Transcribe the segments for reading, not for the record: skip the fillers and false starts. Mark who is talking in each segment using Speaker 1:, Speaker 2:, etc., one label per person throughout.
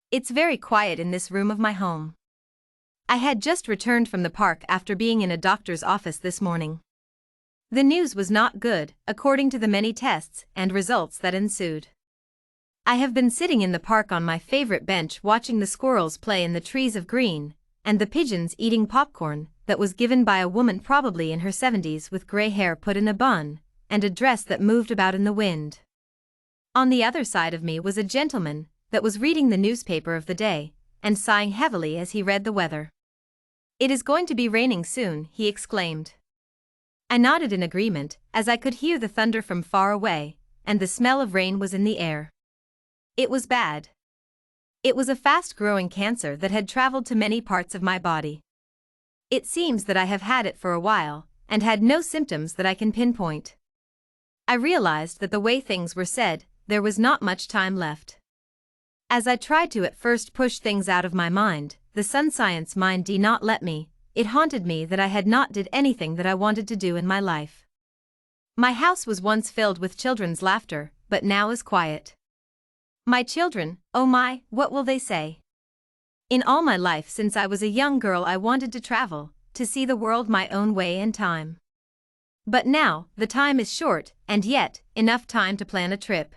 Speaker 1: It's very quiet in this room of my home. I had just returned from the park after being in a doctor's office this morning. The news was not good, according to the many tests and results that ensued. I have been sitting in the park on my favorite bench watching the squirrels play in the trees of green, and the pigeons eating popcorn that was given by a woman probably in her 70s with gray hair put in a bun, and a dress that moved about in the wind. On the other side of me was a gentleman that was reading the newspaper of the day, and sighing heavily as he read the weather. "It is going to be raining soon," he exclaimed. I nodded in agreement, as I could hear the thunder from far away, and the smell of rain was in the air. It was bad. It was a fast-growing cancer that had traveled to many parts of my body. It seems that I have had it for a while, and had no symptoms that I can pinpoint. I realized that the way things were said, there was not much time left. As I tried to at first push things out of my mind, the sun-science mind did not let me. It haunted me that I had not did anything that I wanted to do in my life. My house was once filled with children's laughter, but now is quiet. My children, oh my, what will they say? In all my life since I was a young girl I wanted to travel, to see the world my own way and time. But now, the time is short, and yet, enough time to plan a trip.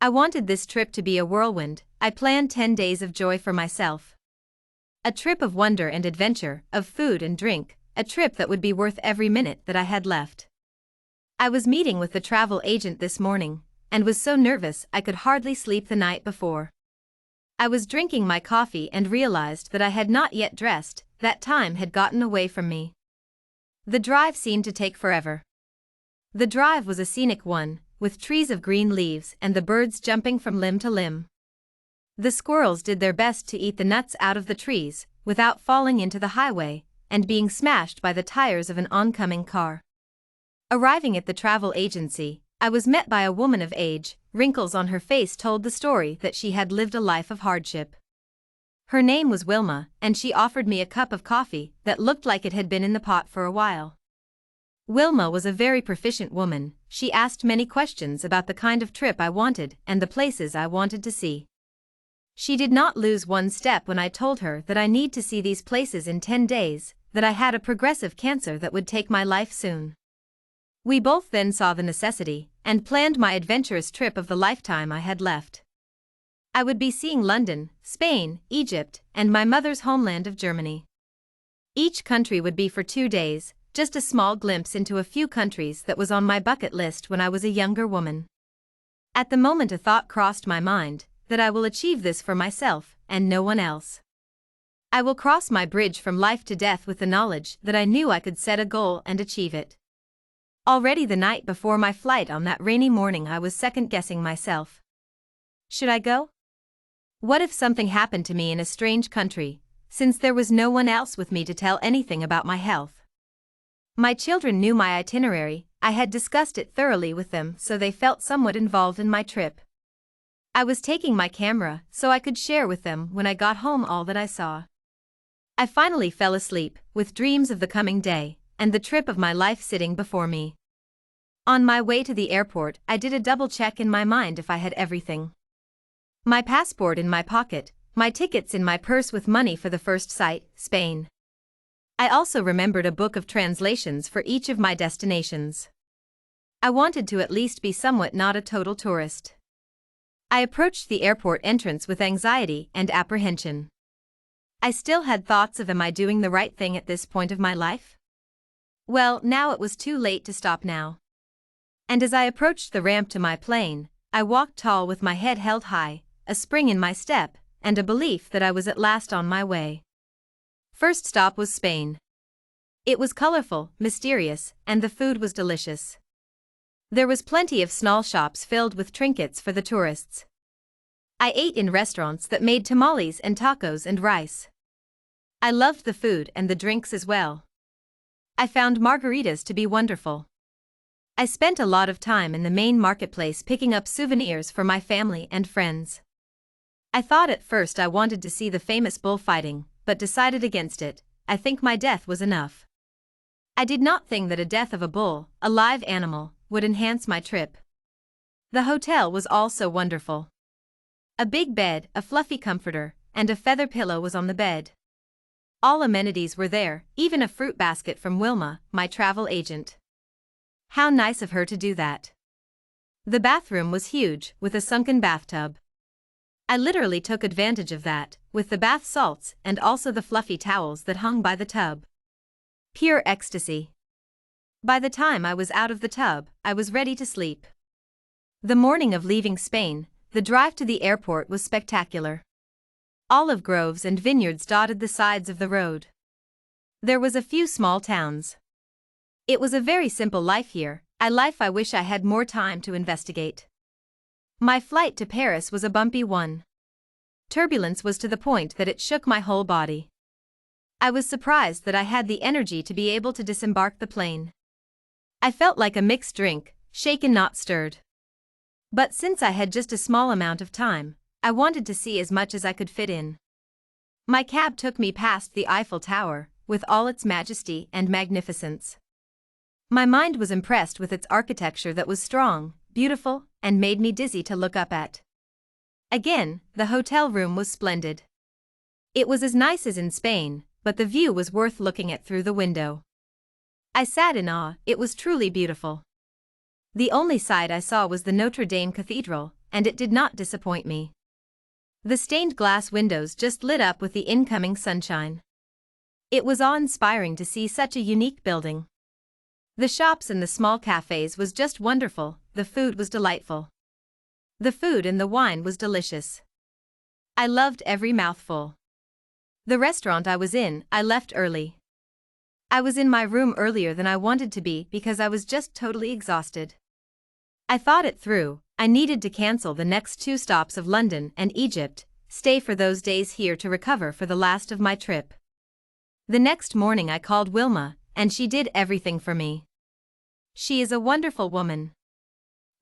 Speaker 1: I wanted this trip to be a whirlwind. I planned 10 days of joy for myself. A trip of wonder and adventure, of food and drink, a trip that would be worth every minute that I had left. I was meeting with the travel agent this morning, and was so nervous I could hardly sleep the night before. I was drinking my coffee and realized that I had not yet dressed, that time had gotten away from me. The drive seemed to take forever. The drive was a scenic one, with trees of green leaves and the birds jumping from limb to limb. The squirrels did their best to eat the nuts out of the trees, without falling into the highway, and being smashed by the tires of an oncoming car. Arriving at the travel agency, I was met by a woman of age. Wrinkles on her face told the story that she had lived a life of hardship. Her name was Wilma, and she offered me a cup of coffee that looked like it had been in the pot for a while. Wilma was a very proficient woman. She asked many questions about the kind of trip I wanted and the places I wanted to see. She did not lose one step when I told her that I need to see these places in 10 days, that I had a progressive cancer that would take my life soon. We both then saw the necessity, and planned my adventurous trip of the lifetime I had left. I would be seeing London, Spain, Egypt, and my mother's homeland of Germany. Each country would be for 2 days, just a small glimpse into a few countries that was on my bucket list when I was a younger woman. At the moment a thought crossed my mind, that I will achieve this for myself, and no one else. I will cross my bridge from life to death with the knowledge that I knew I could set a goal and achieve it. Already the night before my flight on that rainy morning I was second-guessing myself. Should I go? What if something happened to me in a strange country, since there was no one else with me to tell anything about my health? My children knew my itinerary. I had discussed it thoroughly with them, so they felt somewhat involved in my trip. I was taking my camera so I could share with them when I got home all that I saw. I finally fell asleep, with dreams of the coming day, and the trip of my life sitting before me. On my way to the airport, I did a double check in my mind if I had everything. My passport in my pocket, my tickets in my purse with money for the first sight, Spain. I also remembered a book of translations for each of my destinations. I wanted to at least be somewhat not a total tourist. I approached the airport entrance with anxiety and apprehension. I still had thoughts of am I doing the right thing at this point of my life? Well, now it was too late to stop now. And as I approached the ramp to my plane, I walked tall with my head held high, a spring in my step, and a belief that I was at last on my way. First stop was Spain. It was colorful, mysterious, and the food was delicious. There was plenty of small shops filled with trinkets for the tourists. I ate in restaurants that made tamales and tacos and rice. I loved the food and the drinks as well. I found margaritas to be wonderful. I spent a lot of time in the main marketplace picking up souvenirs for my family and friends. I thought at first I wanted to see the famous bullfighting, but decided against it. I think my death was enough. I did not think that a death of a bull, a live animal, would enhance my trip. The hotel was also wonderful. A big bed, a fluffy comforter, and a feather pillow was on the bed. All amenities were there, even a fruit basket from Wilma, my travel agent. How nice of her to do that. The bathroom was huge, with a sunken bathtub. I literally took advantage of that, with the bath salts and also the fluffy towels that hung by the tub. Pure ecstasy. By the time I was out of the tub, I was ready to sleep. The morning of leaving Spain, the drive to the airport was spectacular. Olive groves and vineyards dotted the sides of the road. There was a few small towns. It was a very simple life here, a life I wish I had more time to investigate. My flight to Paris was a bumpy one. Turbulence was to the point that it shook my whole body. I was surprised that I had the energy to be able to disembark the plane. I felt like a mixed drink, shaken not stirred. But since I had just a small amount of time, I wanted to see as much as I could fit in. My cab took me past the Eiffel Tower, with all its majesty and magnificence. My mind was impressed with its architecture that was strong, beautiful, and made me dizzy to look up at. Again, the hotel room was splendid. It was as nice as in Spain, but the view was worth looking at through the window. I sat in awe, it was truly beautiful. The only sight I saw was the Notre Dame Cathedral, and it did not disappoint me. The stained glass windows just lit up with the incoming sunshine. It was awe-inspiring to see such a unique building. The shops and the small cafes was just wonderful, the food was delightful. The food and the wine was delicious. I loved every mouthful. The restaurant I was in, I left early. I was in my room earlier than I wanted to be because I was just totally exhausted. I thought it through. I needed to cancel the next 2 stops of London and Egypt, stay for those days here to recover for the last of my trip. The next morning I called Wilma, and she did everything for me. She is a wonderful woman.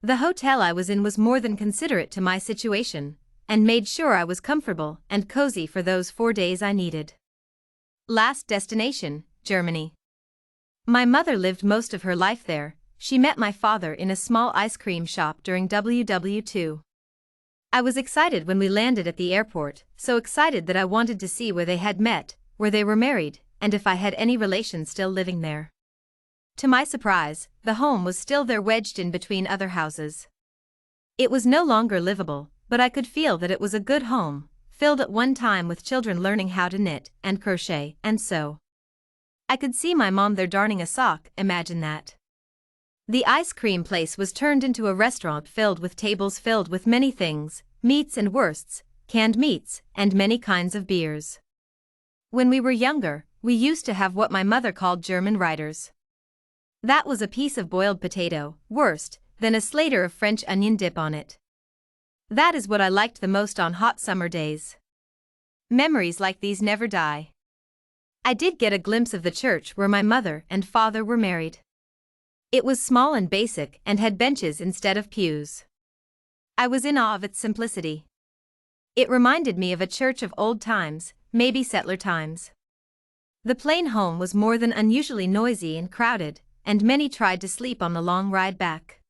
Speaker 1: The hotel I was in was more than considerate to my situation, and made sure I was comfortable and cozy for those 4 days I needed. Last destination, Germany. My mother lived most of her life there. She met my father in a small ice cream shop during WW2. I was excited when we landed at the airport, so excited that I wanted to see where they had met, where they were married, and if I had any relations still living there. To my surprise, the home was still there wedged in between other houses. It was no longer livable, but I could feel that it was a good home, filled at one time with children learning how to knit and crochet and sew. I could see my mom there darning a sock, imagine that. The ice cream place was turned into a restaurant filled with tables filled with many things, meats and wursts, canned meats, and many kinds of beers. When we were younger, we used to have what my mother called German riders. That was a piece of boiled potato, wurst, then a slater of French onion dip on it. That is what I liked the most on hot summer days. Memories like these never die. I did get a glimpse of the church where my mother and father were married. It was small and basic and had benches instead of pews. I was in awe of its simplicity. It reminded me of a church of old times, maybe settler times. The plane home was more than unusually noisy and crowded, and many tried to sleep on the long ride back.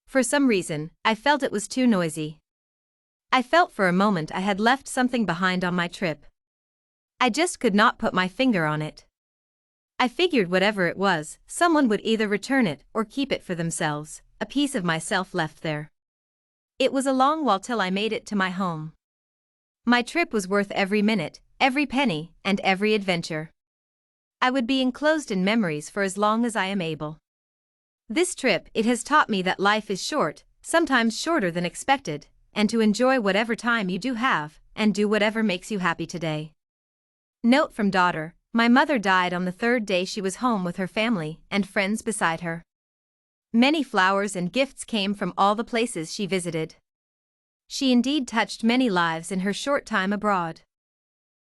Speaker 1: For some reason, I felt it was too noisy. I felt for a moment I had left something behind on my trip. I just could not put my finger on it. I figured whatever it was, someone would either return it or keep it for themselves, a piece of myself left there. It was a long while till I made it to my home. My trip was worth every minute, every penny, and every adventure. I would be enclosed in memories for as long as I am able. This trip, it has taught me that life is short, sometimes shorter than expected, and to enjoy whatever time you do have, and do whatever makes you happy today. Note from daughter. My mother died on the 3rd day she was home with her family and friends beside her. Many flowers and gifts came from all the places she visited. She indeed touched many lives in her short time abroad.